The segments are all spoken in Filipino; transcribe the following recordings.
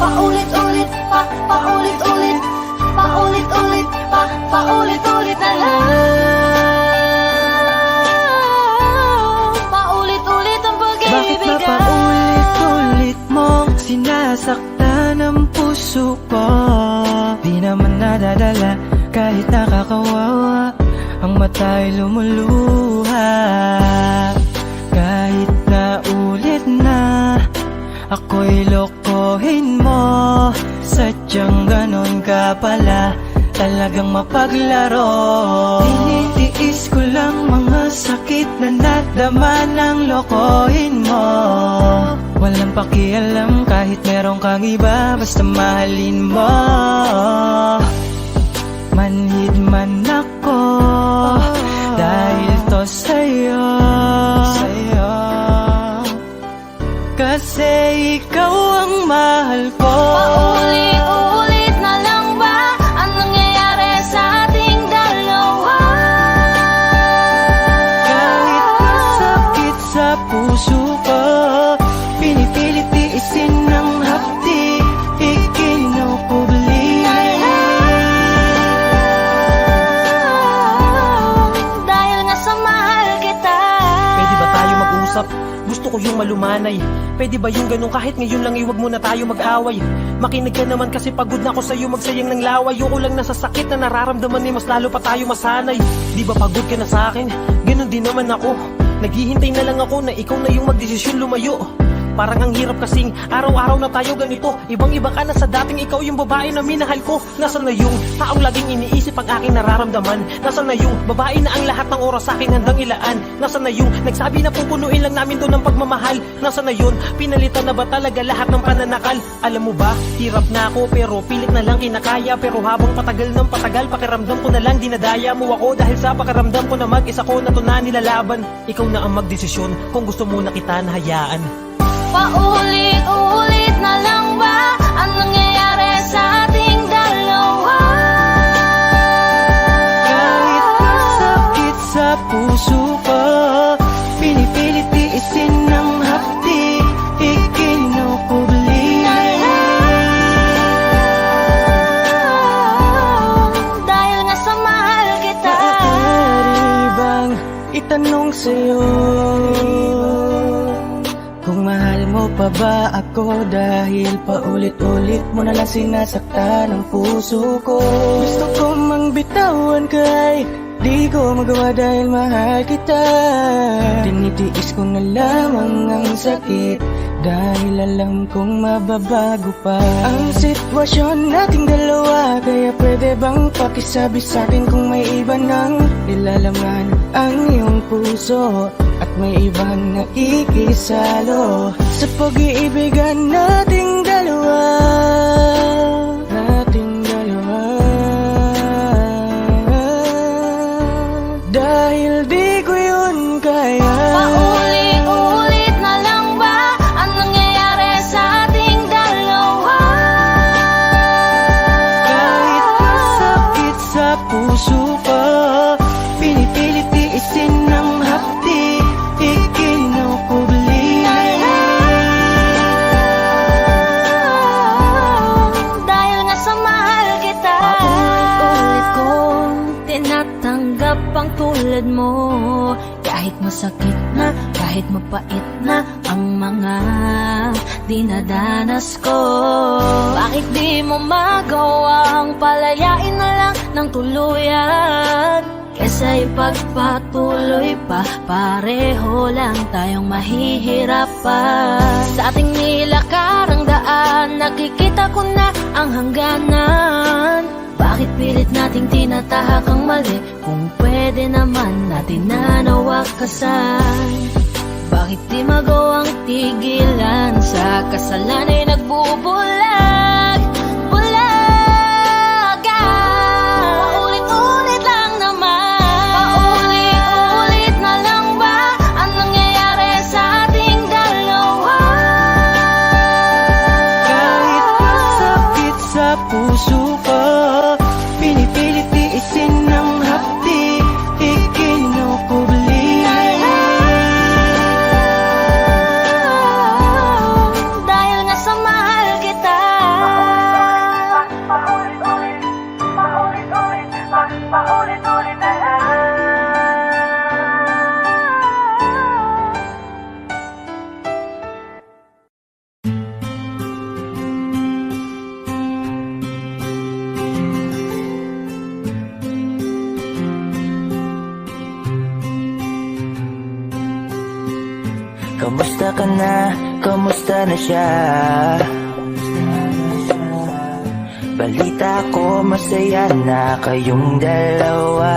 paulit-ulit, paulit-ulit, paulit-ulit, paulit-ulit na lang. Paulit-ulit ang Bakit ba pag-ibig. paulit-ulit mong sinasaktan ang puso ko? Di naman nadadala kahit nakakawawa, ang mata'y lumuluha. Kahit na ulit na ako'y lokohin mo, sadyang ganon ka pala, talagang mapaglaro. Tinitiis ko lang mga sakit na nadama ng lokohin mo. Walang pakialam kahit meron kang iba, basta mahalin mo. Manhid man ako dahil to sa'yo, kasi ikaw ang mahal ko. Paulit-ulit na lang ba ang nangyayari sa ating dalawa? Kahit masakit sa puso ko, pinipilit tiisin ng hapdi, ikinukubli. Dahil nga sa mahal kita. Pwede ba tayo mag-usap? Gusto ko yung malumanay. Pwede ba yung ganun kahit ngayon lang iwag muna tayo mag-away? Makinig ka naman kasi pagod na ako sa'yo magsayang ng laway. Ayoko lang na sa sakit na nararamdaman mas lalo pa tayo masanay. Di ba pagod ka na sa akin? Ganun din naman ako. Naghihintay na lang ako na ikaw na yung magdesisyon lumayo. Parang ang hirap kasing araw-araw na tayo ganito. Ibang-iba ka na sa dating ikaw yung babae na minahal ko. Nasaan na yung taong laging iniisip ang aking nararamdaman? Nasaan na yung babae na ang lahat ng oras sa akin handang ilaan? Nasaan na yung nagsabi na pupunuin lang namin to ng pagmamahal? Nasaan na yun? Pinalitan na ba talaga lahat ng pananakal? Alam mo ba, hirap na ako pero pilit na lang kinakaya. Pero habang patagal ng patagal, pakiramdam ko na lang dinadaya mo ako. Dahil sa pakiramdam ko na mag-isa ko na to na nilalaban. Ikaw na ang magdesisyon kung gusto mo na kita nahayaan. Paulit-ulit na lang ba ang nangyayari sa ating dalawa? Kahit masakit sa puso ko, pinipilit tiisin ng hapdi, ikinukubli. Dahil nga sa mahal kita. Maaari bang itanong sa'yo kung mahal mo pa ba ako? Dahil paulit-ulit mo nalang sinasaktan ang puso ko. Gusto ko mang bitawan kay di ko magawa dahil mahal kita. Tinitiis ko na lamang ang sakit dahil alam kong mababago pa ang sitwasyon nating dalawa. Kaya pwede bang pakisabi sa'kin kung may iba nang nilalaman ang iyong puso at may ibang nakikisalo sa pag-iibigan nating dalawa. Dahil di ko yun kaya. Paulit-ulit na lang ba ang nangyayari sa ating dalawa? Kahit masakit sa puso ko, pinipilit tiisin ng hapdi, ikinukubli. Dahil nga sa mahal kita. Paulit-ulit kong tinatanggap ang tulad mo. Kahit masakit na, kahit mapait na ang mga dinadanas ko. Bakit di mo magawang palayain na lang ng tuluyan? Kesa ipagpatuloy pa, pareho lang tayong mahihirapan. Sa ating nilakarang daan, nakikita ko na ang hangganan. Bakit pilit nating tinatahak ang mali kung pwede naman natin na nawakasan? Bakit di magawang tigilan sa kasalan ay nagbubulag? Bulaga. Paulit-ulit lang naman. Paulit-ulit na lang ba ang nangyayari sa ating dalawa? Kahit masakit sa puso ko, pinipilit tiisin ng hapdi, ikinukubli. Dahil nga sa mahal kita. Kamusta ka na? Kamusta na siya? Balita ko masaya na kayong dalawa.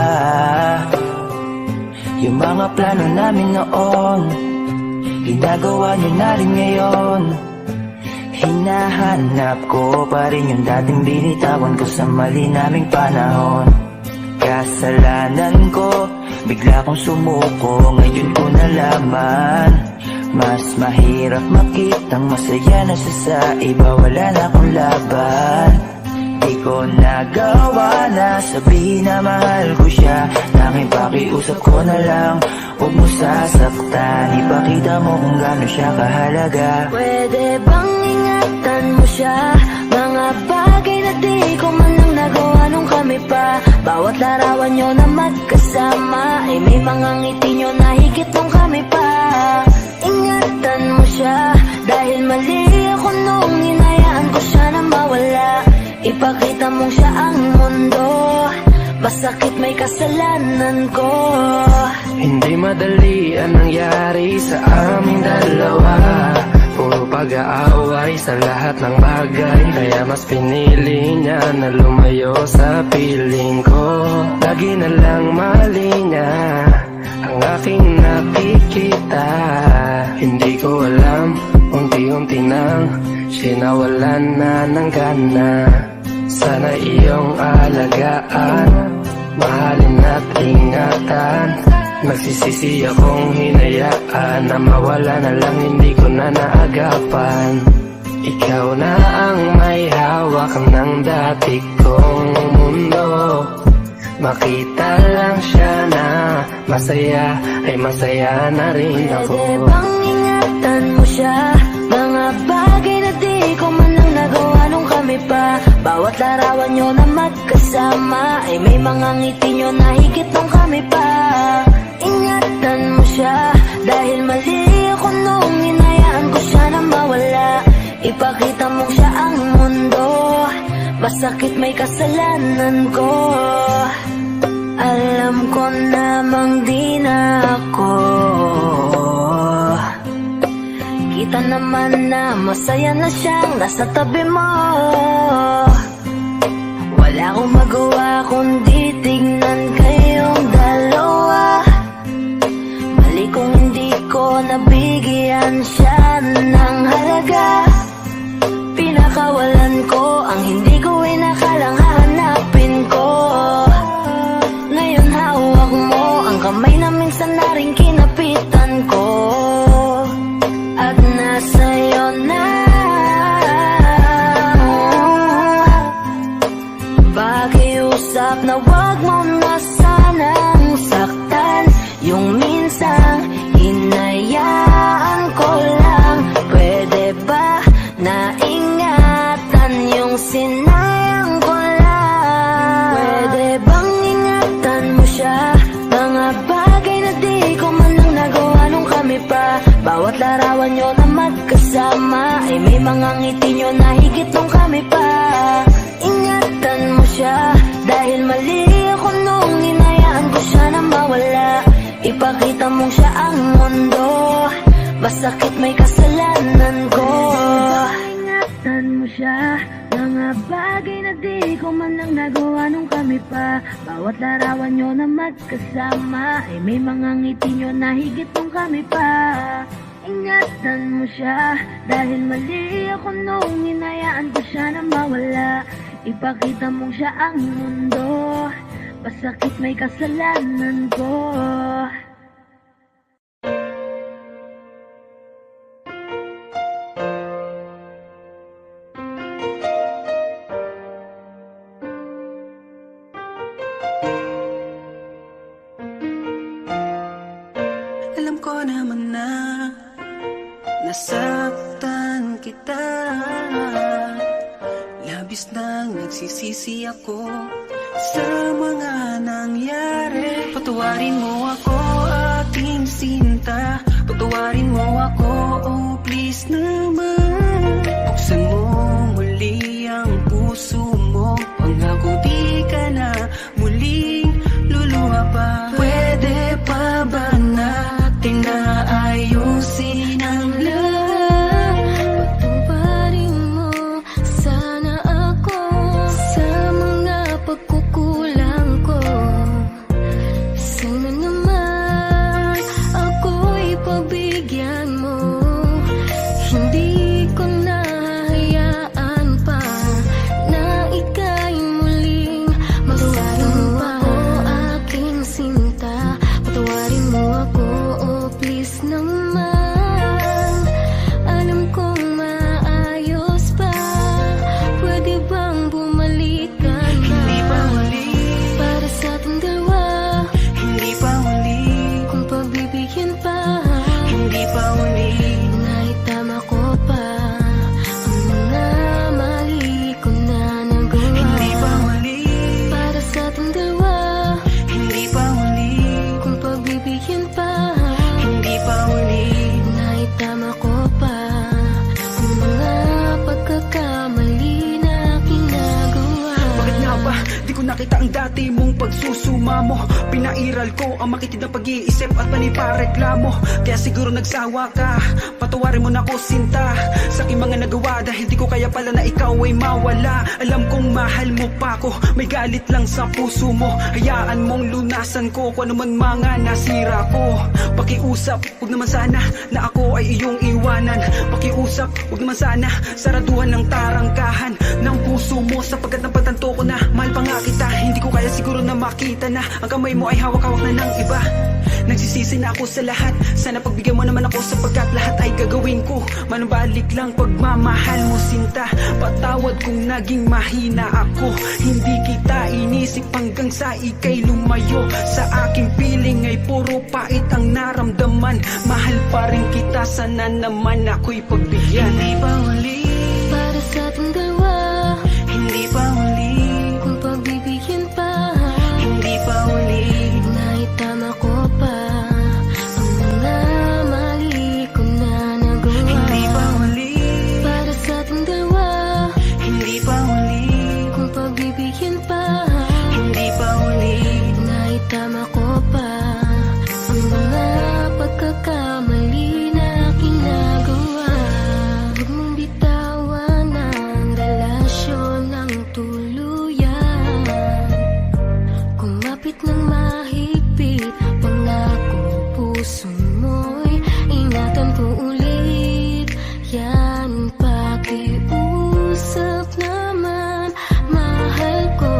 Yung mga plano namin noon, ginagawa niyo na rin ngayon. Hinahanap ko pa rin yung dating binitawan ko sa mali naming panahon. Kasalanan ko, bigla kong sumuko, ngayon ko nalaman. Mas mahirap makitang masaya na siya sa iba, wala na akong laban. Di ko nagawa na sabihin na mahal ko siya. Tanging pakiusap ko na lang, huwag mo sasaktan. Ipakita mo kung gaano siya kahalaga. Pwede bang ingatan mo siya? Mga bagay na di ko man lang nagawa nung kami pa. Bawat larawan nyo na magkasama ay may mga ngiti nyo na higit nung kami pa. Ingatan mo siya, dahil mali ako nung hinayaan ko siya na mawala. Ipakita mong siya ang mundo, masakit may kasalanan ko. Hindi madali ang nangyari sa aming dalawa. Puro pag-aaway sa lahat ng bagay, kaya mas pinili niya na lumayo sa piling ko. Lagi na lang mali niya ang aking nakikita. Hindi ko alam, unti-unti nang sinawalan na ng gana. Sana iyong alagaan, mahalin at ingatan. Nagsisisi akong hinayaan na mawala na lang, hindi ko na naagapan. Ikaw na ang may hawak ng dati kong mundo. Makita lang siya na masaya, ay masaya na rin ako. Pwede bang ingatan mo siya? Mga bagay na di ko man lang nagawa nung kami pa. Bawat larawan nyo na magkasama ay may mga ngiti nyo na higit nung kami pa. Ingatan mo siya, dahil mali ako nung hinayaan ko siya na mawala. Ipakita mo siya ang mundo, masakit may kasalanan ko. Alam ko namang di na ako. Kita naman na masaya na siyang nasa tabi mo. Wala akong magawa kundi tignan kayong dalawa. Mali kung hindi ko nabigyan siya ng halaga. Pinakawalan ko ang hindi ko inakalang hahanapin ko. Ngayon hawak mo ang kamay na minsan na rin kinapitan ko. At nasa'yo na. Pakiusap na wag mo na sanang saktan. Yung minsan hinayaan ko lang. Pwede ba na ingatan yung sinayang ko lang? Pwede bang ingatan mo siya? Mga bagay na di ko man lang nagawa nung kami pa. Bawat larawan nyo na magkasama ay may mga ngiti nyo na higit nung kami pa. Ingatan mo siya, dahil mali ako nung hinayaan ko siya na mawala. Ipakita mong siya ang mundo, masakit may kasalanan ko. Ingatan mo siya, mga bagay na di ko man lang nagawa nung kami pa. Bawat larawan nyo na magkasama ay may mga ngiti nyo na higit nung kami pa. Ingatan mo siya, dahil mali ako nung hinayaan ko siya na mawala. Ipakita mong siya ang mundo, masakit may kasalanan ko. Alam ko naman na nasaktan kita. Labis nang nagsisisi ako sa mga nangyari. Patawarin mo ako, aking sinta. Patawarin mo ako, oh please naman. Buksan mo muli ang puso mo. Pangako di ka na muling luluha pa. Pwede pa ba natin na ayusin kita ang dati mong pagsusuma mo. Pinairal ko ang makitid na pag-iisip at panipareklamo. Kaya siguro nagsawa ka, patawarin mo na ako sinta sa aking mga nagawa, dahil di ko kaya pala na ikaw ay mawala. Alam kong mahal mo pa ako, may galit lang sa puso mo. Hayaan mong lunasan ko kung ano man mga nasira ko. Pakiusap, huwag naman sana na ako ay iyong iwanan. Pakiusap, huwag naman sana saraduhan ng tarangkahan ng puso mo, sapagkat napatanto ko na mahal pa nga kita. Hindi ko kaya siguro na makita na ang kamay mo ay hawak-hawak na ng iba. Nagsisisi na ako sa lahat, sana pagbigyan mo naman ako, sapagkat lahat ay gagawin ko. Manubalik lang pagmamahal mo sinta. Patawad kung naging mahina ako, hindi kita inisip hanggang sa ika'y lumayo. Sa aking piling ay puro pait ang naramdaman. Mahal pa rin kita, sana naman ako'y pagbigyan. Hindi pa uli Para sa ating dalawa, Hindi pa uli kung pagbibigyan pa, Hindi pa uli naitama ko pa ang mga mali ko na nagawa. Hindi pa uli Para sa ating dalawa, Hindi pa uli kung pagbibigyan pa, Hindi pa uli naitama ko pa ang mga pagkakamali na aking nagawa. Huwag mong bitawan ang relasyon ng tuluyan. Kumapit ng mahigpit, pangako puso mo'y ingatan ko ulit. Yan pakiusap naman, mahal ko.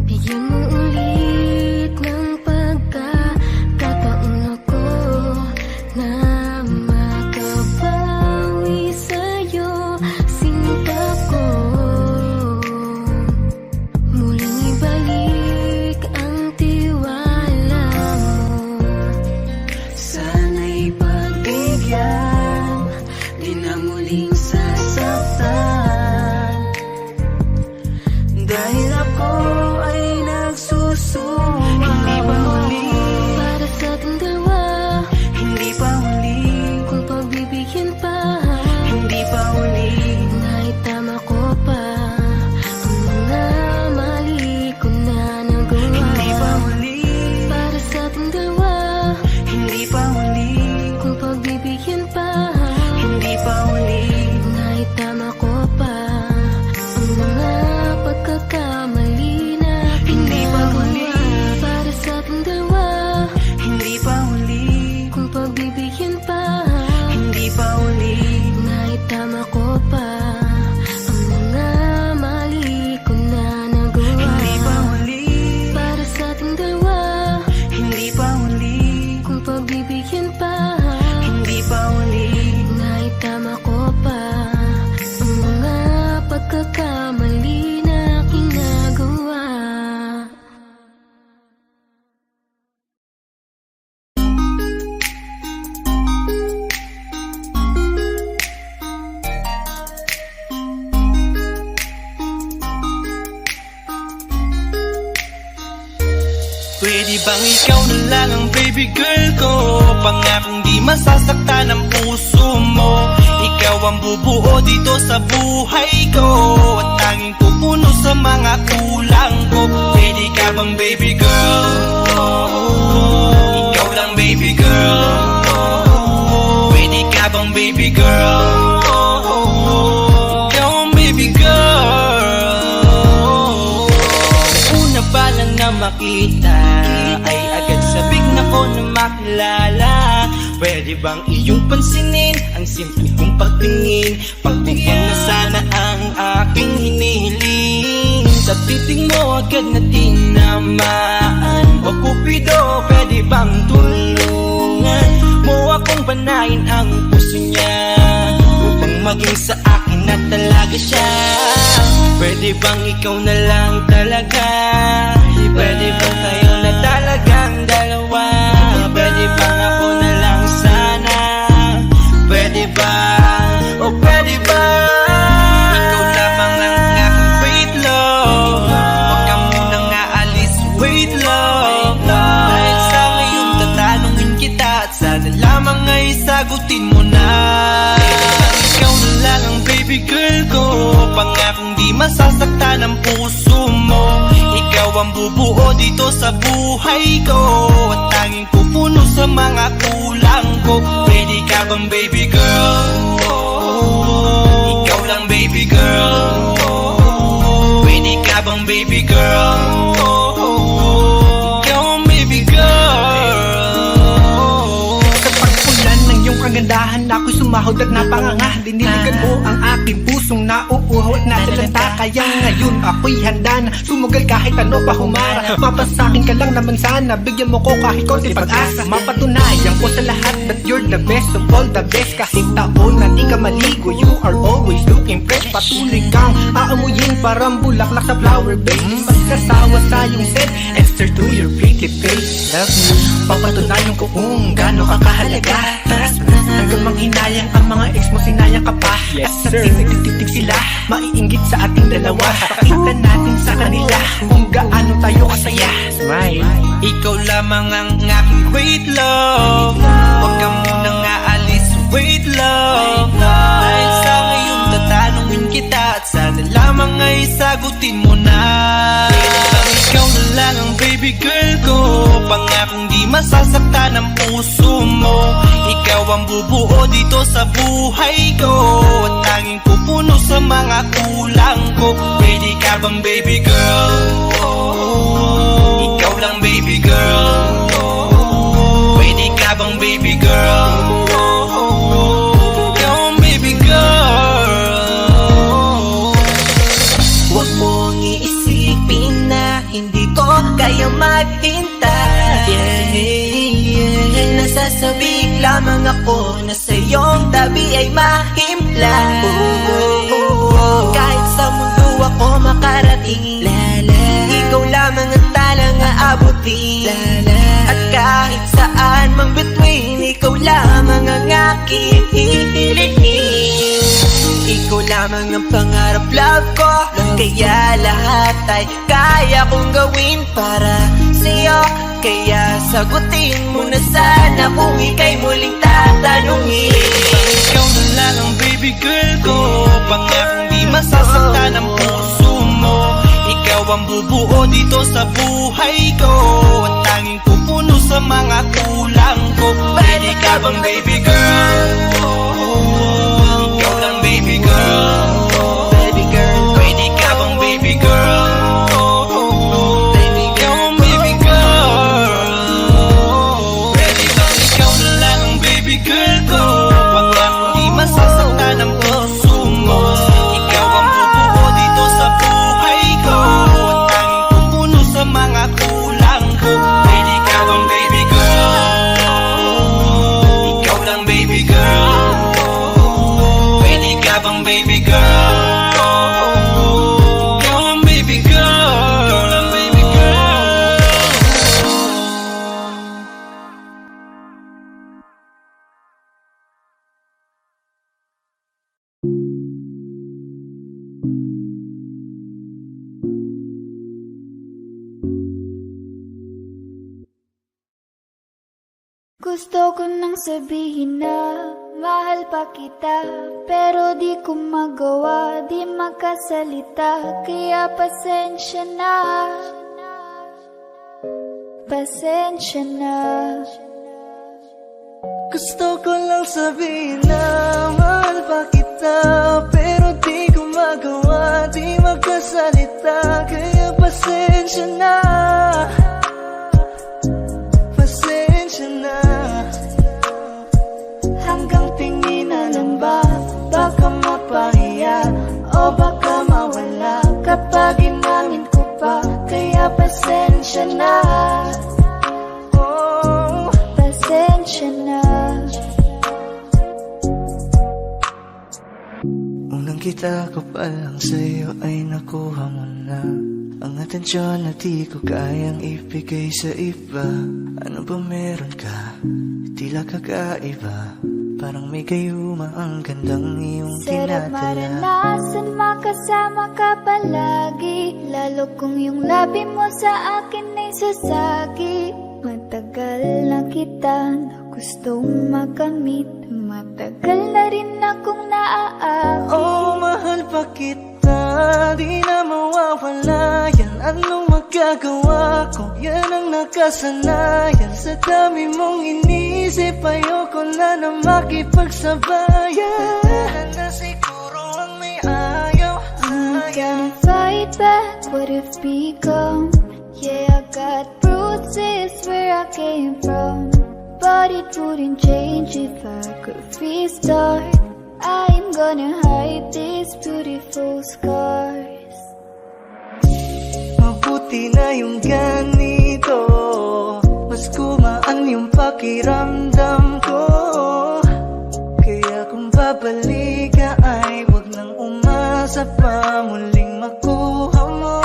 Bigyan mo ulit ng pagkakataon ako na makabawi sa'yo, sinta ko. Muling ibalik ang tiwala mo. Sana'y pagbigyan, di na muling sasaktan. Dahil ako ay nagsusuma. Hindi pa uli Para sa ating dalawa, Hindi pa uli kung pagbibigyan pa, Hindi pa uli naitama ko pa ang mga mali ko na nagawa. Hindi pa uli Para sa ating dalawa, Hindi pa uli kung pagbibigyan pa, Hindi pa uli naitama ko pa ang mga pagkakamali na aking Hindi pa huli. nagawa. Para sa ating dalawa, Hindi pa uli kung pagbibigyan pa, Hindi pa uli naitama ko pa ang mga mali ko na nagawa. Hindi pa uli Para sa ating dalawa, Hindi pa uli kung pagbibigyan pa, Hindi pa uli naitama ko pa ang mga pagkakamali na aking nagawa. Pwede bang ikaw na lang ang baby girl ko? Pangakong di masasaktan ang puso mo. Ikaw ang bubuo dito sa buhay ko, at tanging pupuno sa mga kulang ko. Pwede ka bang baby girl? Ikaw lang baby girl. Pwede ka bang baby girl? Ikaw ang baby girl. Una pa lang na makita ay agad sabik na ko na makilala. Pwede bang iyong pansinin ang simple kong pagtingin? Pagbigyan na sana ang aking hinihiling. Sa titing mo agad na tinamaan. O Cupido, pwede bang tulungan mo akong panayin ang puso niya, upang maging sa akin na talaga siya? Pwede bang ikaw na lang talaga? Pwede bang tayo na talagang dalawa? Pwede bang ako na lang sana? Pwede ba? O pwede ba? Ikaw lamang ang aking wait love. Huwag ka munang aalis, wait love. Dahil sa ngayon tatanungin kita, at sana lamang ay sagutin mo na. Ikaw na lang ang baby girl ko, pangakong di masasaktan ng puso mo. Ikaw ang bubuo dito sa buhay ko, at tanging pupuno sa mga kulang ko. Pwede ka bang baby girl? Ikaw lang baby girl. Pwede ka bang baby girl? Ikaw ang baby girl. Sa pagpulan ng iyong kagandahan, ako'y sumahod at napanganga. Diniligan mo ang aking pusong nauuhaw at nasalanta. Kaya ngayon ako'y handa na sumugal kahit ano pa humara. Mapasakin ka lang naman sana, bigyan mo ko kahit konti pag-asa. Mapatunayan ko sa lahat that you're the best of all the best. Kahit taon na di ka maligo, you are always looking fresh. Patuloy kang aamuyin parang bulaklak sa flower base. Di magkasawa sa iyong set and stare to your pretty face. Love you, papatunayan ko kung gaano ka kahalaga. Hanggang manghinayang ang mga ex mo, sinayang ka pa. Yes sir, at nagtitig sila, maiinggit sa ating dalawa. Pakita natin sa kanila kung gaano tayo kasaya. Smile. Ikaw lamang ang aking great love. Huwag ka munang aalis, wait love. Dahil sa ngayon tatanungin kita, at sana lamang ay sagutin mo na. Ikaw na lang ang baby girl ko, pangakong di masasaktan ang puso mo. Ikaw ang bubuo dito sa buhay ko, at tanging pupuno sa mga kulang ko. Pwede ka bang baby girl? Ikaw lang baby girl. Pwede ka bang baby girl? Ikaw ang baby girl. Huwag mong iisipin na hindi ko kaya maghintay. Nasasabik lamang ako na sa iyong tabi ay mahimpla. Kahit sa mundo ako makarating, ikaw lamang ang talang aabutin. At kahit saan mang between, ikaw lamang ang aking hihilihin. Ikaw lamang ang pangarap, love ko. Kaya lahat ay kaya kong gawin para sa'yo. Kaya sagutin mo na sana kung ika'y muling tatanungin. Ikaw na lang ang baby girl ko, pangakong di masasaktan ang puso mo. Ikaw ang bubuo dito sa buhay ko, at tanging pupuno sa mga kulang ko. Pwede ka bang baby girl? Ikaw lang baby girl. Baby girl, Pwede ka bang baby girl? Ikaw ang baby girl. Pwede bang ikaw na lang ang baby girl ko, pangakong di masasaktan ang puso mo. Ikaw ang bubuo dito sa buhay ko, at tanging pupuno sa mga kulang ko. Pwede ka bang baby girl? Ikaw lang baby girl. Pwede ka bang baby girl? Ikaw ang baby girl. Ikaw lang baby girl. Gusto ko nang sabihin na mahal pa kita, pero di ko magawa, di makasalita. Kaya pasensya na, pasensya na. gusto ko lang sabihin na mahal pa kita, pero di ko magawa, di magkasalita. Kaya pasensya na, pasensya na. Hanggang tingin na lang ba, baka mapahiya o baka mawala kapag inamin ko pa. Kaya pasensya na, oh, Pasensya na. unang kita ko pa lang sa'yo ay nakuha mo na ang atensyon na di ko kayang ibigay sa iba. Ano ba meron ka? Tila kakaiba, parang may gayuma ang gandang iyong Sarap tinatala. maranasan, makasama ka palagi, lalo kung yung labi mo sa akin ay sasagi. Matagal na kita na gustong makamit, matagal na rin akong naaamin. Oh, mahal pa kita, di na mawawala yan. Anong magagawa ko? Yan ang nakasanayan. Sa dami mong inisip, ayoko na na makipagsabayan. Na siguro ang may ayaw. Gonna fight back what it's become. Yeah, I got bruises where I came from, but it wouldn't change if I could restart. I'm gonna hide these beautiful scars. Mabuti na yung ganito, mas gumaan yung pakiramdam ko. Kaya kung babalik ka ay wag nang umasa pa muling makuha mo.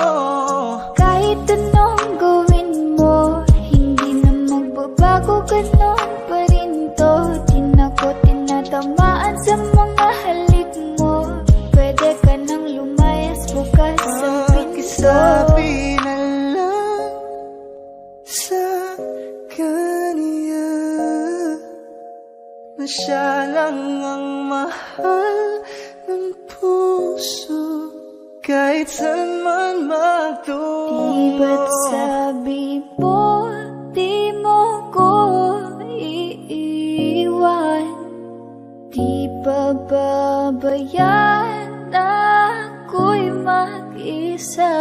Kahit anong gawin mo, hindi na magbabago, ganon pa rin to. Di na ko tinatamaan sa mga halik mo. Pwede ka nang lumayas, bukas ang pinto. Sabi na lang sa kanya na siya lang ang mahal ng puso, kahit saan man magtungo. Di ba't sabi mo, di mo ko iiwan? Di ba babayaan ako'y mag-isa?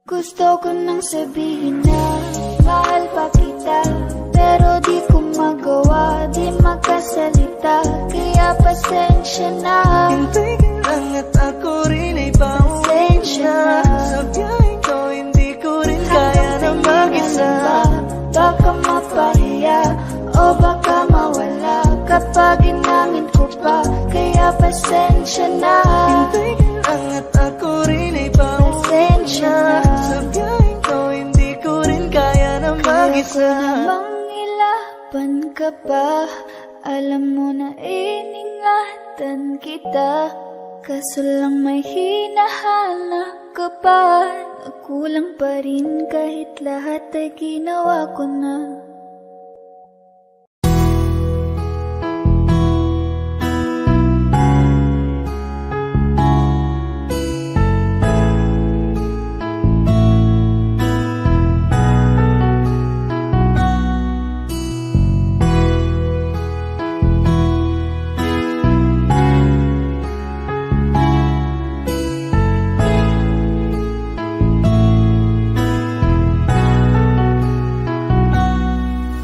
Gusto ko nang sabihin na mahal pa kita, pero di ko magawa, di makasalita. Kaya pasensya na. Hintay ka lang at ako rin ay pauwi na. Sa biyaheng ko hindi ko rin kaya na mag-isa. Baka mapahiya o baka mawala kapag inamin ko pa. Kaya pasensya na. Hintay ka lang at ako rin ay pauwi na. Sa biyaheng ko hindi ko rin kaya na mag-isa. Namang ilaban ka pa, alam mo na iningatan kita. Kaso lang may hinahanap ka pa. Nagkulang pa rin kahit lahat ay ginawa ko na.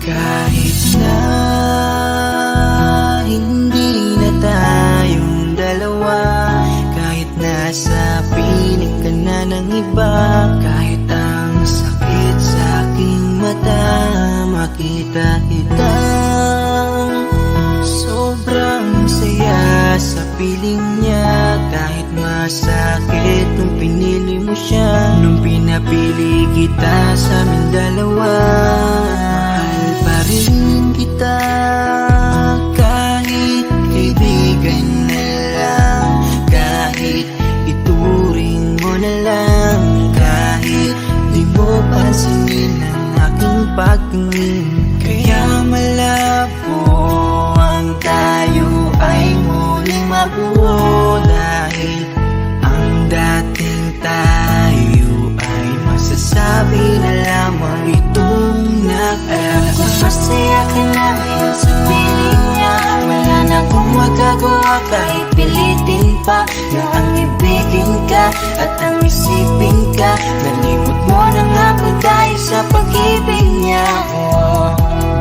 Kahit na hindi na tayong dalawa, kahit nasa piling ka na ng iba, kahit ang sakit sa aking mata, makita kita. Sobrang saya sa piling niya, kahit masakit nung pinili mo siya. Nung pinapili kita sa amin dalawa, pa rin kita, kahit kaibigan na lang, kahit ituring mo na lang, kahit di mo pansinin ang aking pagtingin. Kaya malabo ang tayo ay muling mabuo, dahil ang dating tayo ay masasabi na lamang itong alam ko masaya ka na ngayon sa piling niya. Wala na akong magagawa kahit pilitin pa na ang ibigin ka at ang isipin ka. Nalimot mo na nga ba dahil sa pag-ibig niya.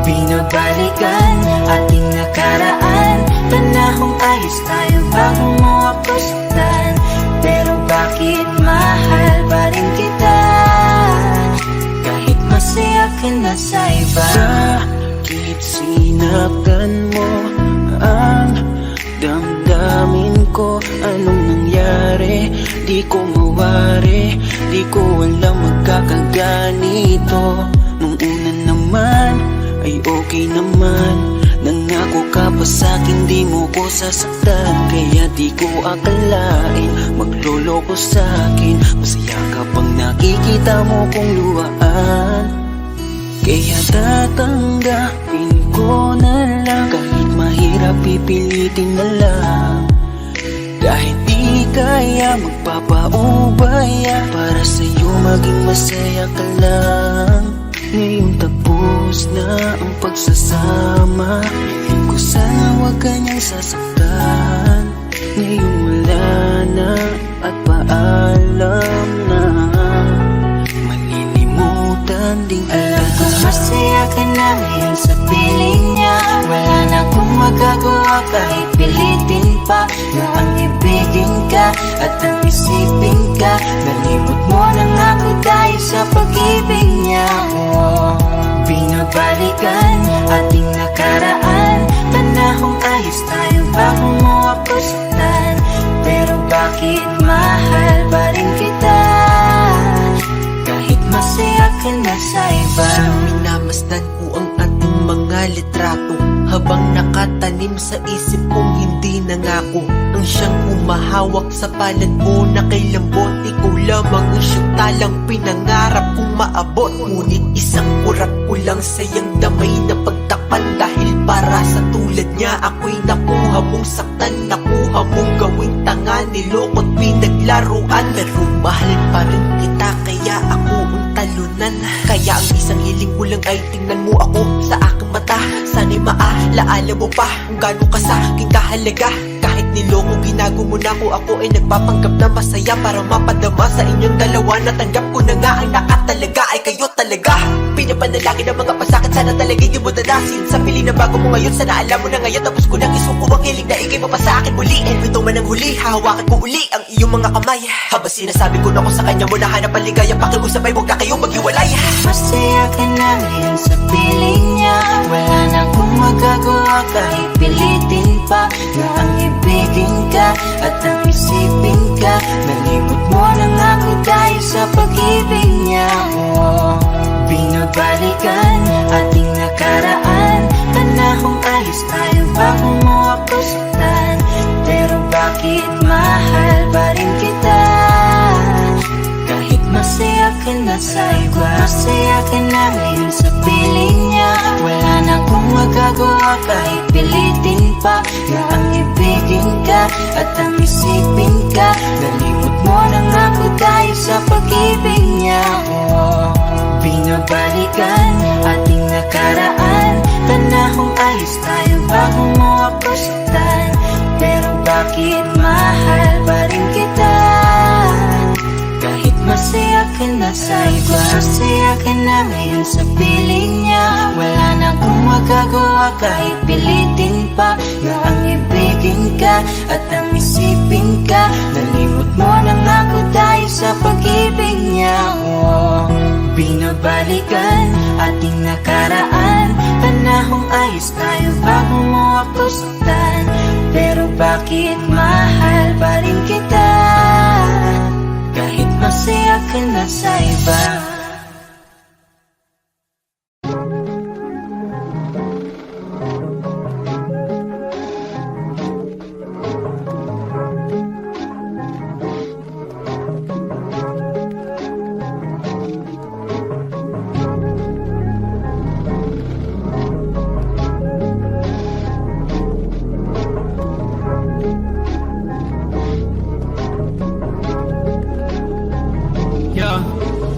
Binabalikan ating nakaraan, panahong ayos tayo bago mo ako saktan. Pero bakit mahal pa rin kita, kahit masaya ka na sa iba? Bakit sinaktan mo ang damdamin ko? Anong nangyari? Di ko mawari, di ko alam magkakaganito. Nung una naman ay okay naman, nangako ka pa sa'kin di mo ko sasaktan. Kaya di ko akalain magloloko sa'kin. Masaya ka pang nakikita mo kong luhaan. Kaya tatanggapin ko na lang kahit mahirap hirap pipilitin na lang. Dahil di kaya magpapaubaya, para sa'yo maging masaya ka lang. Ngayong tapos na ang pagsasama, hiling ko sana huwag kanyang sasaktan. Ngayong wala na at paalam na, malilimutan ding alam ko. Masaya ka na ngayon sa piling niya, wala na akong magagawa kahit pilitin pa, na ang ibigin ka at ang isipin ka. Nalimot mo na nga ako dahil sa pag-ibig niya. Binabalikan ating nakaraan, panahong ayos tayo bago mo ako saktan. Pero bakit mahal pa rin kita, kahit masaya ka na sa iba? Minamasdan ko ang ating mga litrato, habang nakatanim sa isip kong hindi nangako. Ang siyang umahawak sa palad mo na kay lambot, ikaw lamang ang siyang talang pinangarap kong maabot. Ngunit isang urat ko lang sayang damay na pagtakpan, dahil para sa tulad niya ako'y nakuha mong saktan, nakuha mong gawing tanga, nilokot pinaglaruan. Pero mahal pa rin kita kaya ako ang talunan. Kaya ang isang hiling ko lang ay tingnan mo ako sa aking mata. Sana'y maalaala mo pa kung gaano ka sa aking kahalaga. Kahit niloko ginago mo na ako ay nagpapanggap na masaya para mapadama sa inyong dalawa. Natanggap ko na nga ang nakatalaga ay kayo talaga. Pinapanalangin ng mga pasakit, sana talaga hindi mo danasin. Sa pili na bago mo ngayon, sana alam mo na ngayon. Tapos ko nang isuko ang hiling na ikay pa sa akin muli. And ito man ang huli, hahawakan ko uli ang iyong mga kamay. Habang sinasabi ko na ko sa kanya mo na hanap ang ligaya, pakiusapay huwag na kayong maghiwalay. Masaya ka na ngayon sa piling niya, wala na akong magagawa kahit pilitin pa, na ang ibigin ka at ang isipin ka. Nalimot mo na nga ako dahil sa pag-ibig niya. Binabalikan ating nakaraan, panahong ayos tayo bago mo ako saktan. Pero bakit mahal pa rin kita, kahit masaya ka na sa iba? Masaya ka na ngayon sa piling niya, wala na akong magagawa kahit pilitin pa, na ang ibigin ka at ang isipin ka. Nalimot mo na nga ako dahil sa pag-ibig niya. Binabalikan ating nakaraan, panahong ayos tayo bago mo ako saktan. Pero bakit mahal pa rin kita, kahit masaya ka na sa iba? Masaya ka na ngayon sa piling niya, wala na akong magagawa kahit pilitin pa, na ang ibigin ka at ang isipin ka. Nalimot mo na nga ako dahil sa pag-ibig niya. Binabalikan ating nakaraan, panahong ayos tayo bago mo ako saktan. Pero bakit mahal pa rin kita, kahit masaya ka na sa iba?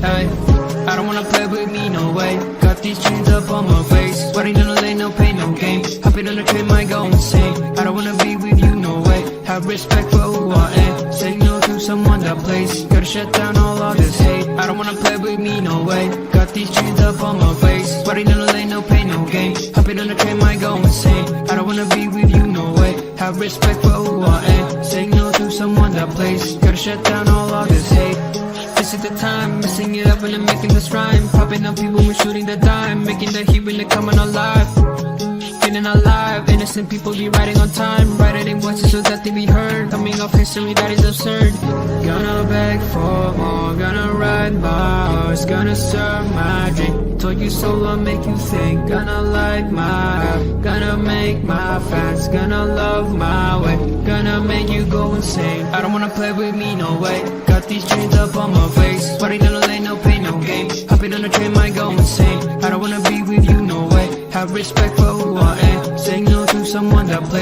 Hey, I don't wanna play with me, no way. Got these chains up on my face, sweating on the lane, no pain, no gain. Hopping on the train, might go insane. I don't wanna be with you, no way. Have respect for who I am. Say no to someone that plays. Gotta shut down all of this hate. I don't wanna play with me, no way. Got these chains up on my face, sweating on the lane, no pain, no gain. Hopping on the train, might go insane. I don't wanna be with you, no way. Have respect for who I am. Say no to someone that plays. Gotta shut down all of this hate. This is the time, messing it up when I'm making this rhyme. Popping up people when shooting the dime, making the heat when they're coming alive. Feeling alive, innocent people be riding on time, writing in voices so that they be heard. Coming off history that is absurd. Gonna beg for more, gonna ride my horse, gonna serve my drink. Told you so, I'll make you think. Gonna light my up, gonna make my fans, gonna love my way, gonna make you go insane. I don't wanna play with me, no way. Got these chains up on my face, sweating on the lane, no pain, no game. Hopping on the train, might go insane. I don't wanna be with you, no way. Have respect for who I am. Saying no to someone that plays.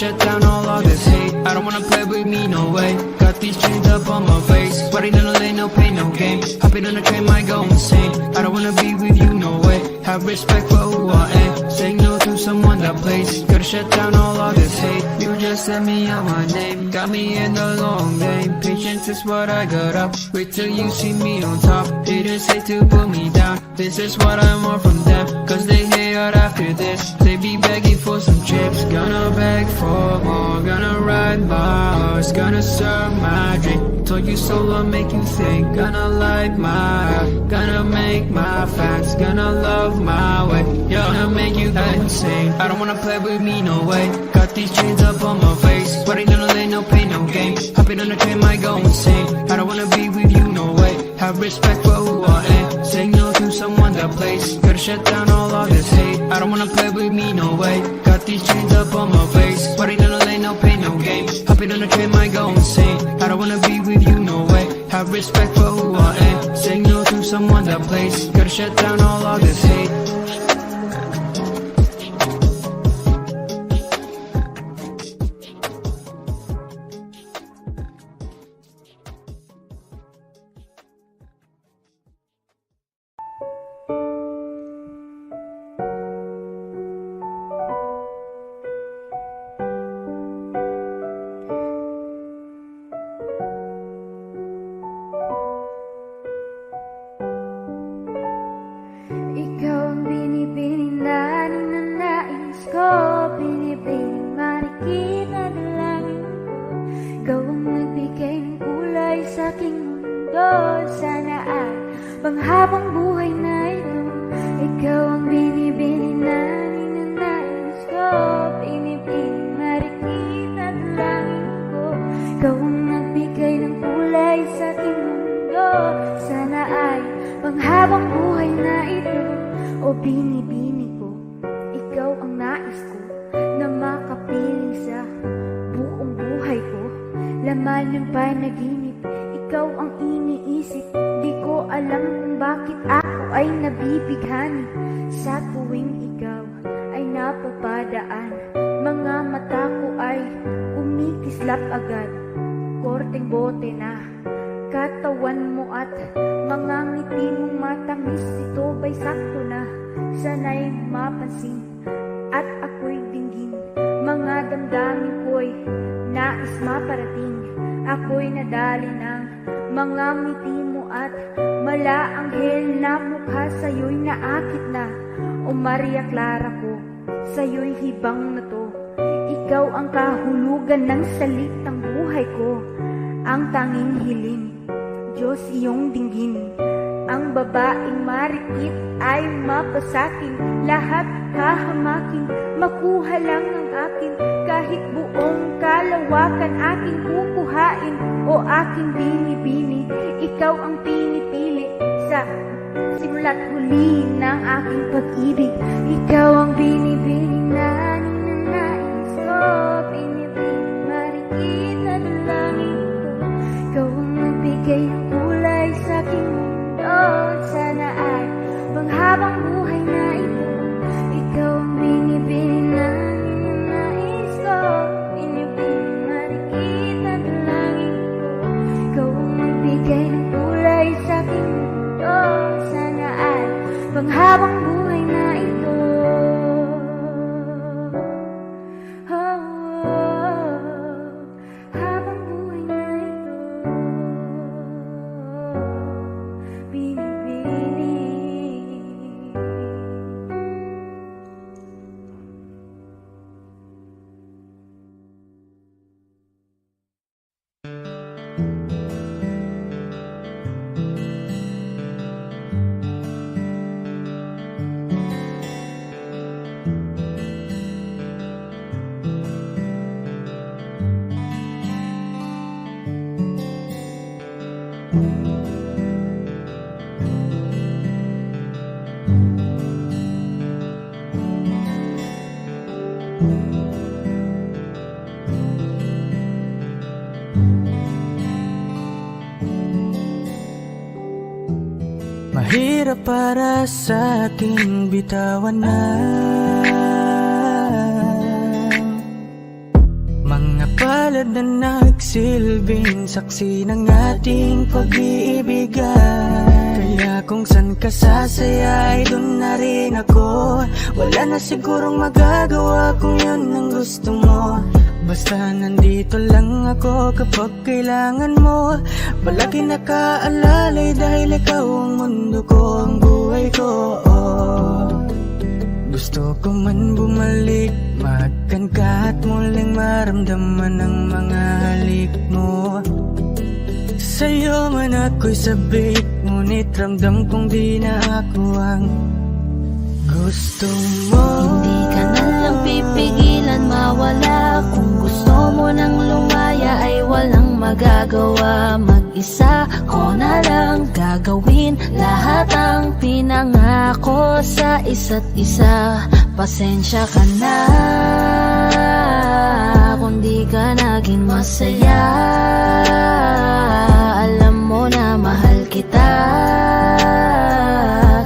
shut down all of this hate. I don't wanna play with me, no way. Got these chains up on my face. Sweating in the lane, no pain, no gain. Hopping on the train, might go insane. I don't wanna be with you, no way. Have respect for who I am. Saying no to someone that plays. Gotta shut down all of this hate. You just set me on my name. Got me in the long game. Patience is what I got up. Wait till you see me on top. Haters hate to put me down. This is what I want from them. Cause they hate out after this. They be begging for some chips. Gonna beg for more. Gonna ride my horse. Gonna serve my drink. Told you so, I'll make you think. Gonna light my. Gonna make my fans. Gonna love my way. Yeah, gonna make you go insane. I don't wanna play with me, no way. Got these chains up on my face. Sweating in the lane, no pain, no gain. Hopping on the train, might go insane. I don't wanna be with you, no way. Have respect for who I am. Saying no to someone that plays. Gotta shut down all of this hate. I don't wanna play with me, no way. Got these chains up on my face. Sweating in the lane, no pain, no gain. Hopping on the train, might go insane. I don't wanna be with you, no way. Have respect for who I am. Saying no to someone that plays. Gotta shut down all of this hate. Ikaw ang binibining na ninanais ko, binibining marikit na dalangin ko. Ikaw ang nagbigay ng kulay sa aking mundo. Sana ay panghabang buhay na ito. Ikaw ang binibining na ninanais ko, binibining marikit na dalangin ko. Ikaw ang nagbigay ng kulay sa aking mundo. Sana ay panghabang buhay na ito. O binibini ko, ikaw ang nais ko na makapiling sa buong buhay ko. Laman ng panaginip, ikaw ang iniisip. Di ko alam kung bakit ako ay nabibighani sa tuwing ikaw ay napapadaan. Mga mata ko ay kumikislap agad. Korteng bote na katawan mo at mga ngiti mong matamis. Ito ba'y sakto na? Sana'y mapansin at ako'y dinggin. Mga damdamin ko'y nais maparating. Ako'y nadali ng mga ngiti mo at malaanghel na mukha. Sa'yo'y naakit na, o Maria Clara ko. Sa'yo'y hibang na to. Ikaw ang kahulugan ng salitang buhay ko. Ang tanging hiling, Diyos iyong dinggin. Ang babaeng marikit ay mapasakin. Lahat hahamakin, makuha lang ang akin. Kahit buong kalawakan aking kukuhain. O aking binibini, ikaw ang pinipili sa simula't huli ng aking pag-ibig. Ikaw ang binibini na ninanais ko, binibini marikit na dalangin ko. Ikaw ang nagbigay ng kulay sa aking mundo. Sana ay panghabang buhay na ito. Ikaw ang binibini na ninanais ko, binibini marikit na dalangin ko. Ikaw ang nagbigay ng kulay sa aking mundo. Sana ay panghabang buhay na ito. Habang buhay na ito. Binibini. Mahirap para sa aking bitawan na palad na nagsilbing saksi ng ating pag-iibigan. Kaya kung san ka sasaya ay dun na rin ako. Wala na sigurong magagawa kung yun ang gusto mo. Basta nandito lang ako kapag kailangan mo. Palagi nakaalalay dahil ikaw ang mundo ko, ang buhay ko. Gusto ko man bumalik, mahagkan ka at muling maramdaman ang mga halik mo. Sa'yo man ako'y sabik, ngunit ramdam kong di na ako ang gusto mo. Hindi ka na lang pipigilan mawala. Kung gusto mo nang lumaya ay walang magagawa. Mag-isa ko na lang gagawin lahat ang pinangako sa isa't isa. Pasensya ka na kung di ka naging masaya. Alam mo na mahal kita,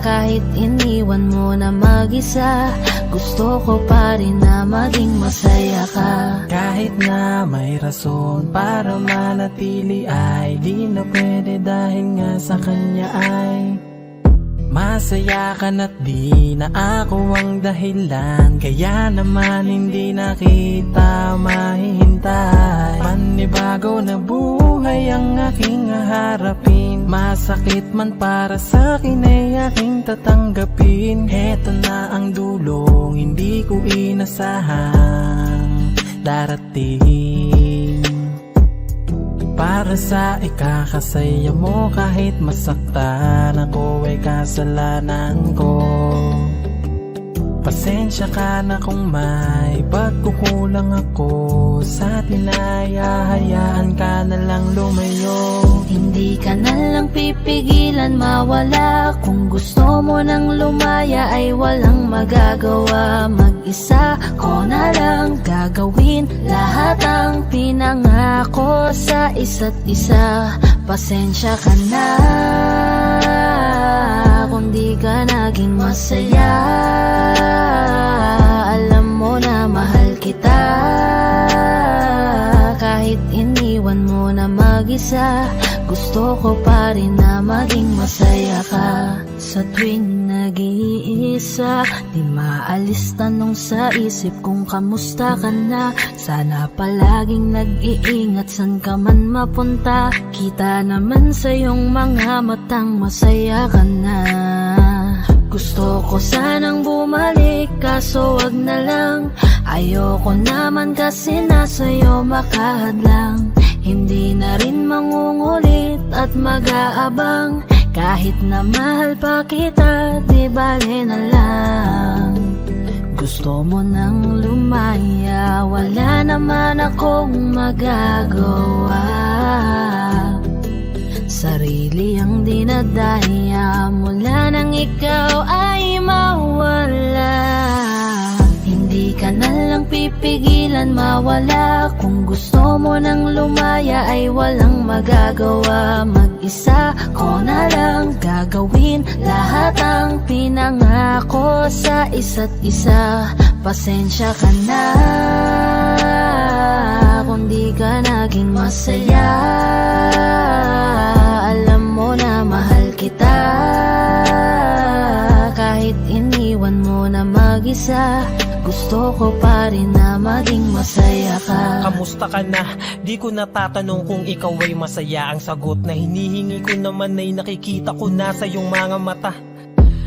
kahit iniwan mo na mag-isa. Gusto ko pa rin na maging masaya ka. Kahit na may rason para manatili ay di na pwede dahil nga sa kanya ay masaya ka na't di na ako ang dahilan. Kaya naman hindi na kita mahihintay. Panibago na buhay ang aking haharapin. Masakit man para sa'kin ay aking tatanggapin. Heto na ang dulong hindi ko inasahang darating. Para sa ikakasaya mo kahit masaktan ako ay kasalanan ko. Pasensya ka na kung may pagkukulang ako sa tinaya. Hayaan ka na lang lumayo. Hindi ka na lang pipigilan mawala. Kung gusto mo nang lumaya ay walang magagawa. Mag-isa ko na lang gagawin lahat ang pinangako sa isa't isa. Pasensya ka na kung di ka naging masaya. Alam mo na mahal kita, kahit iniwan mo na mag-isa. Gusto ko pa rin na maging masaya ka. Sa tuwing nag-iisa, di maalis tanong sa isip kung kamusta ka na. Sana palaging nag-iingat san ka man mapunta. Kita naman sa iyong mga matang masaya ka na. Gusto ko sanang bumalik kaso wag na lang. Ayoko naman kasi nasa'yo makahadlang. Hindi na rin mangungulit at mag-aabang. Kahit na mahal pa kita, di bale na lang. Gusto mo nang lumaya, wala naman akong magagawa. Sarili ang dinadaya mula nang ikaw ay mawala. Hindi ka na lang pipigilan mawala. Kung gusto mo nang lumaya ay walang magagawa. Mag-isa ko na lang gagawin lahat ang pinangako sa isa't isa. Pasensya ka na kung di ka naging masaya. Alam mo na mahal kita, kahit iniwan mo na mag-isa. Gusto ko pa rin na maging masaya ka. Kamusta ka na? Di ko natatanong kung ikaw ay masaya. Ang sagot na hinihingi ko naman ay nakikita ko na sa iyong mga mata.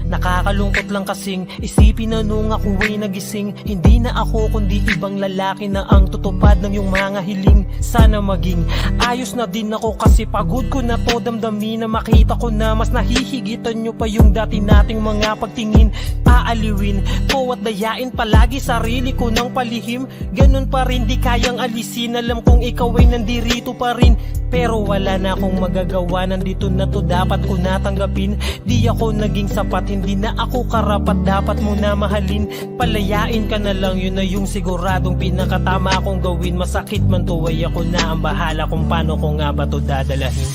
Nakakalungkot lang kasing isipin na nung ako ay nagising, hindi na ako kundi ibang lalaki na ang tutupad ng iyong mga hiling. Sana maging ayos na din ako kasi pagod ko na to damdamin na makita ko na mas nahihigitan nyo pa yung dati nating mga pagtingin. Aaliwin ko at dayain palagi sarili ko ng palihim. Ganun pa rin di kayang alisin. Alam kong ikaw ay nandirito pa rin, pero wala na akong magagawa. Nandito na to, dapat ko natanggapin. Di ako naging sapat, hindi na ako karapat. Dapat mo na mahalin, palayain ka na lang. Yun na yung siguradong pinakatama akong gawin. Masakit man to ay ako na ang bahala kung paano ko nga ba to dadalahin.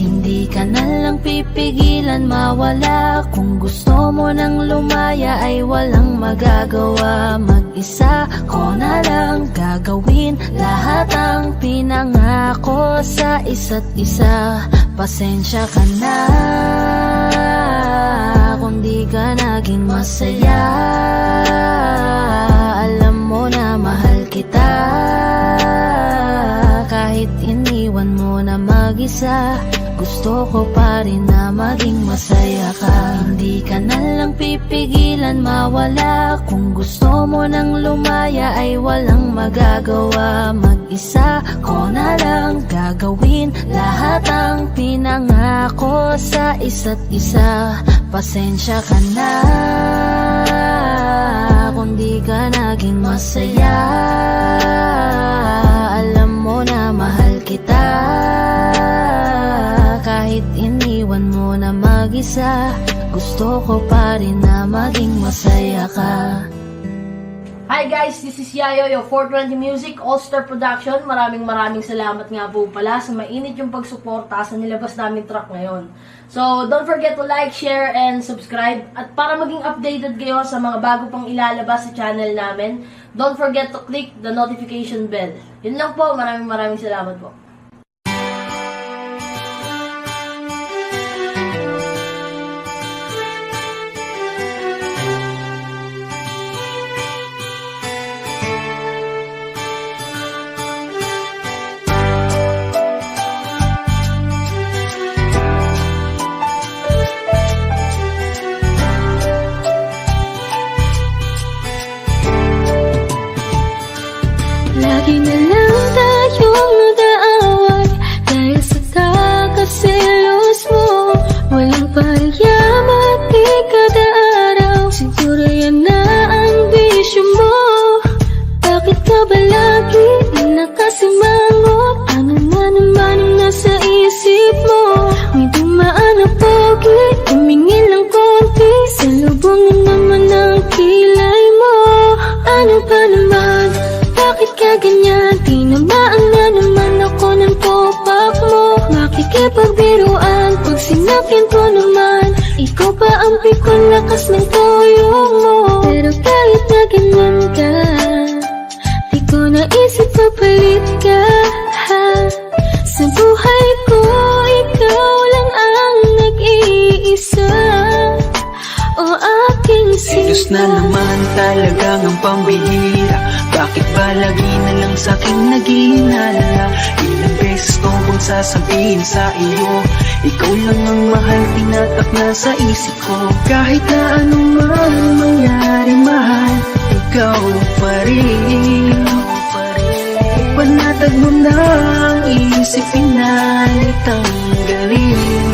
Hindi ka na lang pipigilan mawala. Kung gusto mo nang lumaya ay walang magagawa. Mag-isa ko na lang gagawin lahat ang pinangako sa isa't isa. Pasensya ka na kung di ka naging masaya. Alam mo na mahal kita, kahit iniwan mo na mag-isa. Gusto ko pa rin na maging masaya ka. Hindi ka na lang pipigilan mawala. Kung gusto mo nang lumaya ay walang magagawa. Mag-isa ko na lang gagawin lahat ang pinangako sa isa't isa. Pasensya ka na kung di ka naging masaya. Alam mo na mahal kita, kahit iniwan mo na mag-isa. Gusto ko pa rin na maging masaya ka. Hi guys, this is Yayo, your 420 Music, All-Star Production. Maraming salamat nga po pala sa mainit yung pagsuporta sa nilabas namin track ngayon. So, don't forget to like, share, and subscribe. At para maging updated kayo sa mga bago pang ilalabas sa channel namin, don't forget to click the notification bell. Yun lang po, maraming salamat po. Lagi na lang tayong nag-aaway dahil sa kakaselos mo. Walang payaman di kada araw, siguro yan na ang bisyo mo. Bakit ka ba lagi nakasimangot? Ano na naman ang nasa isip mo? May dumaan na pogi, tumingin ng konti, salubong na naman ang kilay mo. Ano ba naman? Bakit ka ganyan? Tinamaan na naman ako ng topak mo. Makikipagbiruan pag sinakyan ko naman. Ikaw pa ang pikon lakas ng tuyong mo. Pero kahit na ganyan ka, di ko naisip papalit ka. Sa buhay ko, ikaw lang ang nag-iisa. O aking Serious na naman talagang ang pambihira. Bakit ba lagi na lang sa'king naghihinala? Ilang beses ko bang sasabihin sa iyo, ikaw lang ang mahal, tinatak na sa isip ko. Kahit na anong man mangyari mahal, ikaw pa rin. Panatag mo na ang isip, pinalit ang galing.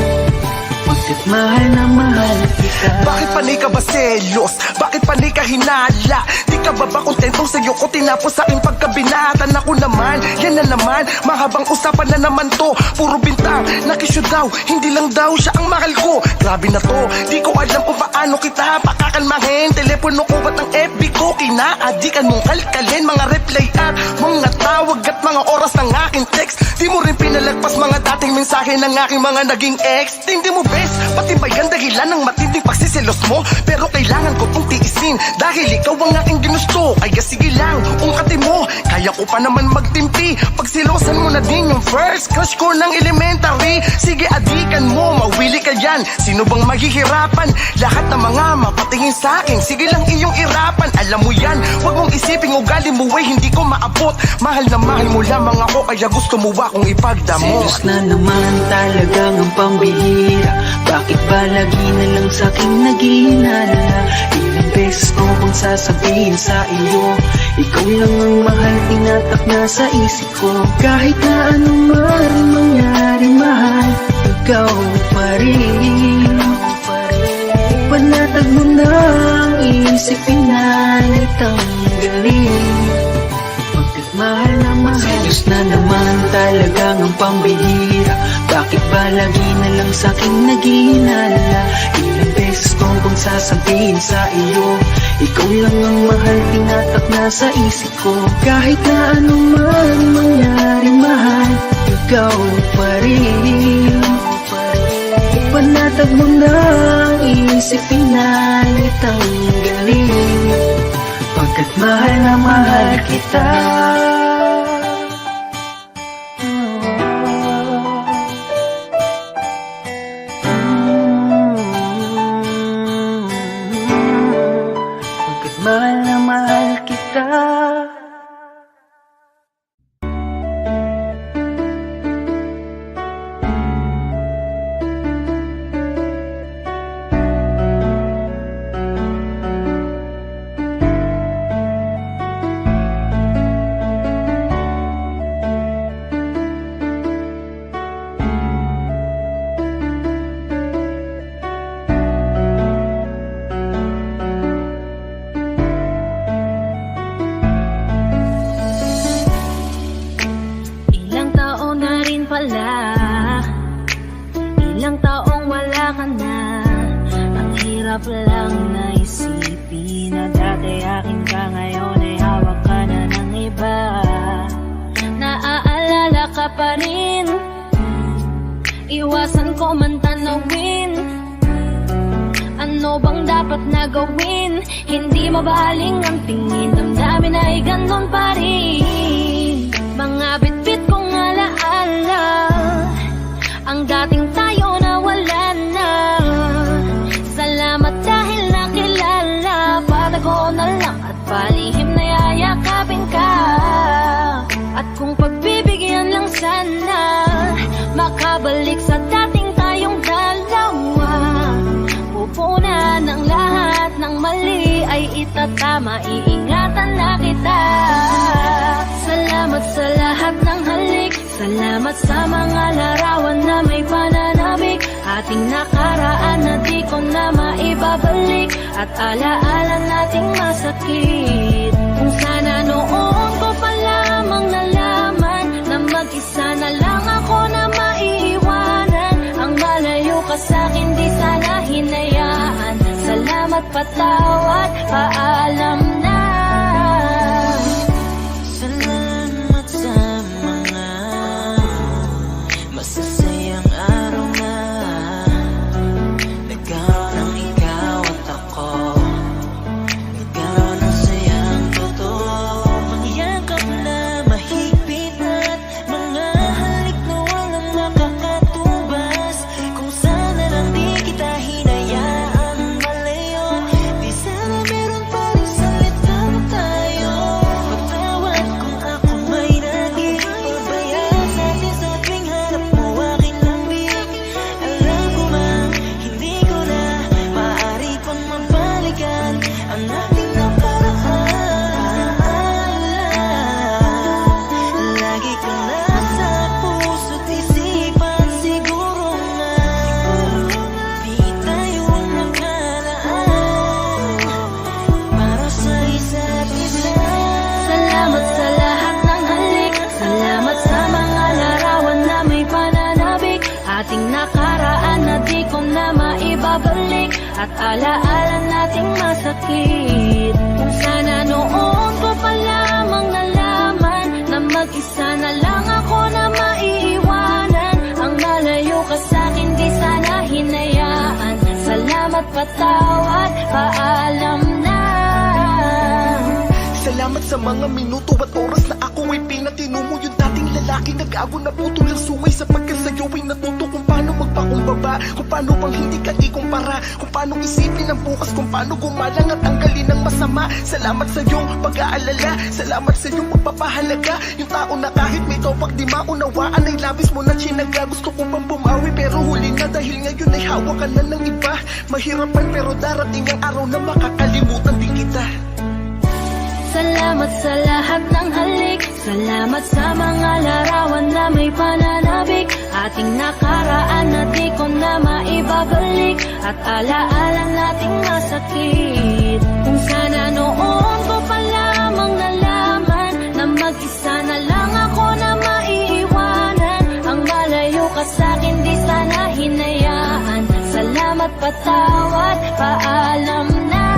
Bakit mahal na mahal kita? Bakit panay ka ba selos? Bakit panay ka hinala? Di ka ba kontentong sa'yo ko tinapos sa aking pagkabinatan? Ako naman, yan na naman, mahabang usapan na naman to. Puro bintang, nakisyo daw, hindi lang daw siya ang mahal ko. Grabe na to, di ko alam kung paano kita pakakalmahin. Telepono ko ba't ang FB ko? Kinaadikan mong kalkalin, mga reply at mga tawag at mga oras ng aking text. Di mo rin pinalagpas mga dating mensahe ng aking mga naging ex. Hindi mo best, pati ba yan dahilan ng matinding pagsisilos mo? Pero kailangan ko tong tiisin dahil ikaw ang aking ginusto. Kaya sige lang, ungkatin mo, kaya ko pa naman magtimpi. Pagsilosan mo na din yung first crush ko ng elementary. Sige adikan mo, mawili ka yan. Sino bang maghihirapan? Lahat ng mga mapatingin sa akin, sige lang iyong irapan. Alam mo yan, wag mong isiping ugali mo ay hindi ko maabot. Mahal na mahal mo lamang ako, kaya gusto mo akong ipagdamot. Serious na naman talagang ang pambihira. Bakit ba lagi na lang sa'king naghihinala? Ilang beses ko bang sasabihin sa iyo, ikaw lang ang mahal, tinatak na sa isip ko. Kahit na anong man mangyari mahal, ikaw pa rin. Panatag mo na ang isip, pinalit ang galing. Bakit mahal na mahal? Serious na naman talagang ang pambihira. Bakit ba lagi na lang sa'king naghihinala? Ilang beses ko bang sasabihin sa iyo, ikaw lang ang mahal, tinatak na sa isip ko. Kahit na anong man mangyari mahal, ikaw pa rin. Huwag mo nang isipin na itanggalin, pagkat mahal na mahal kita. Pagkat mahal na mahal kita. Ilang taon na rin pala, ilang taong wala ka na. Ang hirap lang na isipin na dati akin ka, ngayon ay hawak ka na ng iba. Naaalala ka pa rin, iwasan ko man tanawin. Ano bang dapat na gawin? Hindi mabaling ang tingin, damdamin ay ganon pa rin. Mga bitbit kong alaala, ang dating tayo na wala na. Salamat dahil nakilala, patago na lang at palihim na yayakapin ka. At kung pagbibigyan lang sana, makabalik sa dating tayong dalawa. Pupunan ng lahat ng mali ay itatama, iingatan na kita. Salamat sa lahat ng halik, salamat sa mga larawan na may pananabik. Ating nakaraan na di ko na maibabalik, at alaala nating masakit. Kung sana noon ko pa lamang nalaman na mag-isa na lang ako na maiiwanan. Ang malayo ka sa'kin di sana hinayaan. Salamat, patawad, paalam na. Salamat sa mga masasayang araw na nagkaroon ng ikaw at ako, nagkaroon ng sayang totoo. Mga yakap na mahigpit at mga halik na walang makakatubas. Kung sana lang di kita hinayaan malayo, di sana meron pa rin salita mo tayo. Patawad kung ako may naging pabayaan sa atin sa tuwing hanap mo akin lang biyag. Alam ko mang hindi ko na maaari pang mabalikan ang ating nakaraan. Lagi ka nasa puso't isipan, siguro nga di tayo nagkalaan para sa isa't isa. Salamat sa lahat ng halik, salamat sa mga larawan na may pananabik. Ating nakaraan na di ko na maibabalik, at alaala nating masakit. Kung sana noon ko pa lamang nalaman na mag-isa na lang ako na maiiwanan. Ang malayo ka sa'kin di sana hinayaan. Salamat, patawad, paalam na. Salamat sa mga minuto at oras na ako ay pinatino mo. Yung dating lalaki nag-ago na putol ang sungay, sapagkat sa'yo ay natuto kung paano magpakumbaba, kung paano bang hindi ka ikumpara, kung paano isipin ang bukas, kung paano gumalang at tanggalin ang masama. Salamat sa iyong pag-aalala, salamat sa iyong pagpapahalaga. Yung tao na kahit may topak di maunawaan ay labis mo na chinaga. Gusto ko pang bumawi pero huli na, dahil ngayon ay hawak ka na ng iba. Mahirapan pero darating ang araw na makakalimutan din kita. Salamat sa lahat ng halik, salamat sa mga larawan na may pananabik. Ating nakaraan na di ko na maibabalik, at alaala nating masakit. Kung sana noon ko pa lamang nalaman na mag-isa na lang ako na maiiwanan. Ang malayo ka sa'kin di sana hinayaan. Salamat, patawad, paalam na.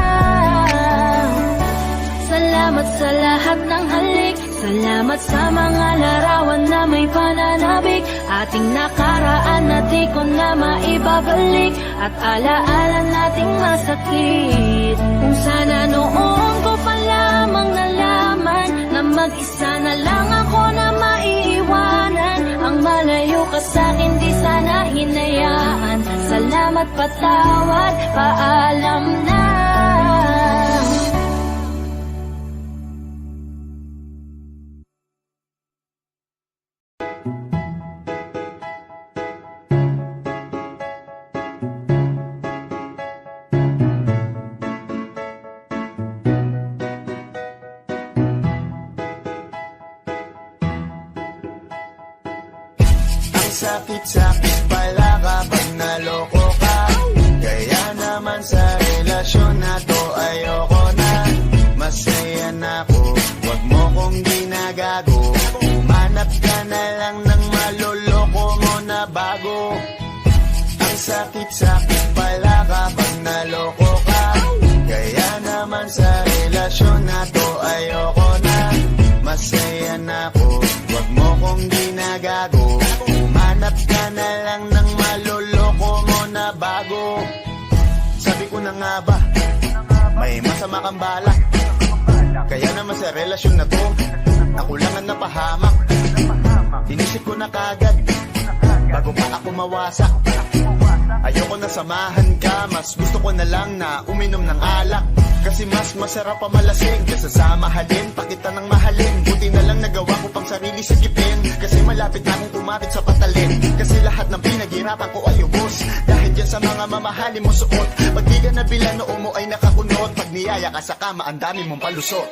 Salamat sa lahat ng halik, salamat sa mga larawan na may pananabik. Ating nakaraan nakaraan na di ko na maibabalik, at alaala nating masakit. Kung sana noon ko pa lamang nalaman na mag-isa na lang ako na maiiwanan. Ang malayo ka sa'kin di sana hinayaan. Salamat, patawad, paalam na. Sakit-sakit pala kapag naloko ka. Kaya naman sa relasyon na to ayoko na. Masaya na ako, wag mo kong ginagago. Umanap ka na lang ng maloloko mo na bago. Ang sakit-sakit pala kapag naloko ka. Kaya naman sa relasyon na to ayoko na. Masaya na ako, wag mo kong ginagago. Hanap ka na lang ng maloloko mo na bago. Sabi ko na nga ba, may masama kang balak. Kaya naman sa relasyon na to, nakulangan na pahamak. Inisip ko na kagad, bago pa ako mawasak. Ayoko na samahan ka, mas gusto ko na lang na uminom ng alak. Kasi mas masarap pa malasing kesa sa mahalin, pakita ng mahalin. Buti na lang nagawa ko pang sarili sigipin. Kasi malapit na akong kumapit sa patalin. Kasi lahat ng pinaghirapan ko ay ubos dahil dyan sa mga mamahalin mo suot. Pag di ka nabilan, noo mo ay nakakunot. Pag niyaya ka sa kama, ang dami mong palusot.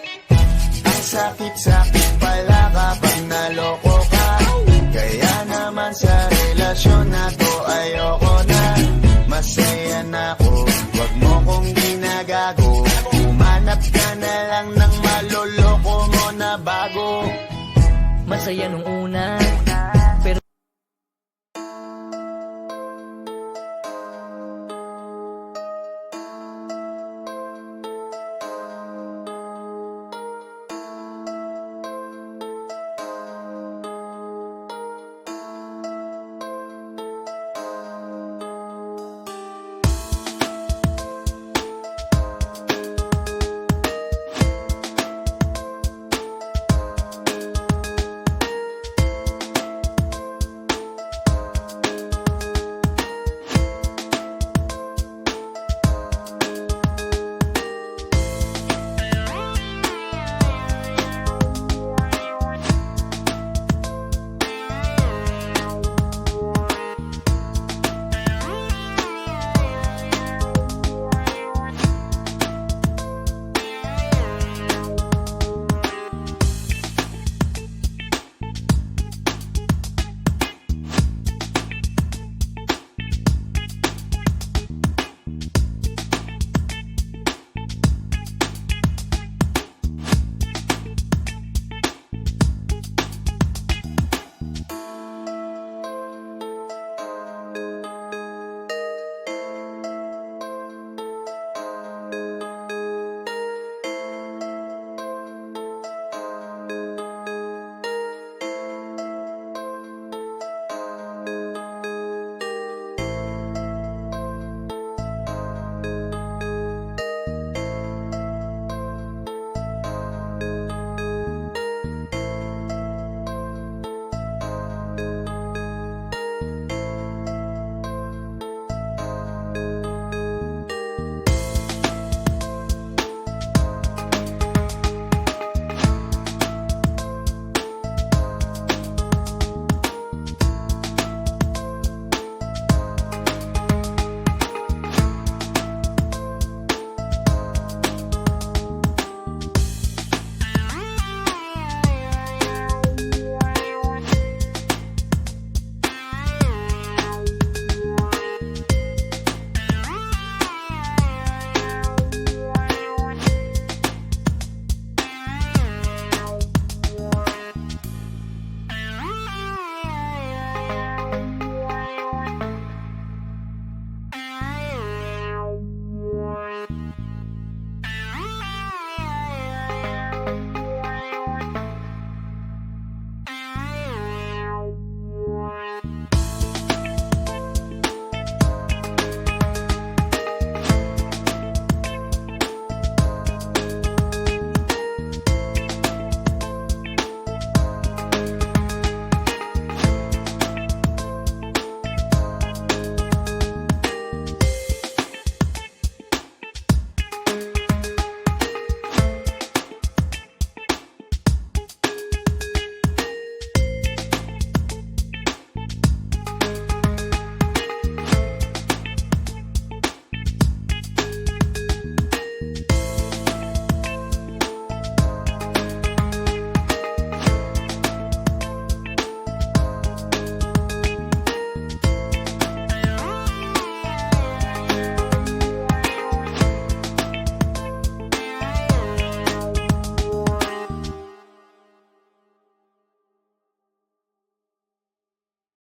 Ang sakit-sakit pala kapag naloko ka. Kaya naman sa relasyon na to ayoko na. Masaya na ako, wag mo kong ginagago. Umanap ka na lang ng maloloko mo na bago. Masaya nung una